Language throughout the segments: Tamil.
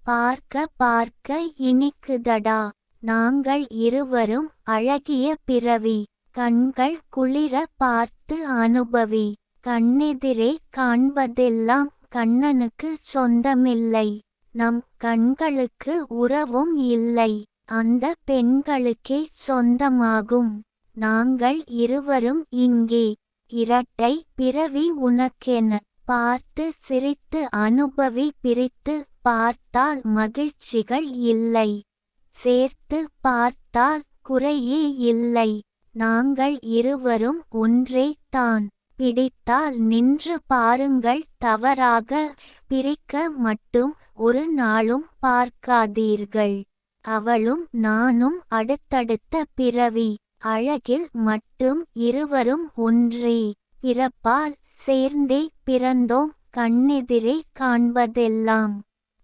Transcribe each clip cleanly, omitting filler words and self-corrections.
பார்க்க பார்க்க இனிக்குதடா. நாங்கள் இருவரும் அழகிய பிறவி. கண்கள் குளிர பார்த்து அனுபவி. கண்ணெதிரே காண்பதெல்லாம் கண்ணனுக்கு சொந்தமில்லை. நம் கண்களுக்கு உறவும் இல்லை. அந்த பெண்களுக்கே சொந்தமாகும். நாங்கள் இருவரும் இங்கே. இரட்டை பிறவி உனக்கென. பார்த்து சிரித்து அனுபவி. பிரித்து பார்த்தால் மகிழ்ச்சிகள் இல்லை. சேர்த்து பார்த்தால் குறையே இல்லை. நாங்கள் இருவரும் ஒன்றே தான். பிடித்தால் நின்று பாருங்கள். தவறாக பிரிக்க மட்டும் ஒரு நாளும் பார்க்காதீர்கள். அவளும் நானும் அடுத்தடுத்த பிறவி. அழகில் மட்டும் இருவரும் ஒன்றே. பிறப்பால் சேர்ந்தே பிறந்தோம். கண்ணெதிரே காண்பதெல்லாம்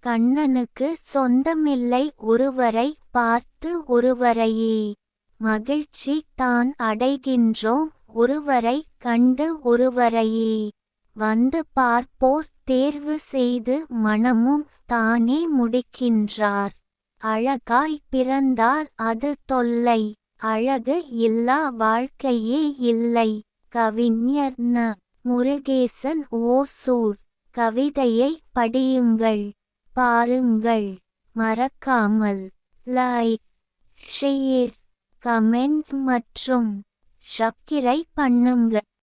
கண்ணனுக்கு சொந்தமில்லை. ஒருவரை பார்த்து ஒருவரையே மகிழ்ச்சி தான் அடைகின்றோம். ஒருவரை கண்டு ஒருவரையே வந்து பார்ப்போர் தேர்வு செய்து மனமும் தானே முடிக்கின்றார். அழகாய் பிறந்தால் அது தொல்லை. அழகு இல்லா வாழ்க்கையே இல்லை. கவிஞர் ந. முருகேசன் ஓசூர். கவிதையை படியுங்கள், பாருங்கள். மறக்காமல் லைக், ஷேர், கமெண்ட் மற்றும் சப்ஸ்கிரைப் பண்ணுங்க.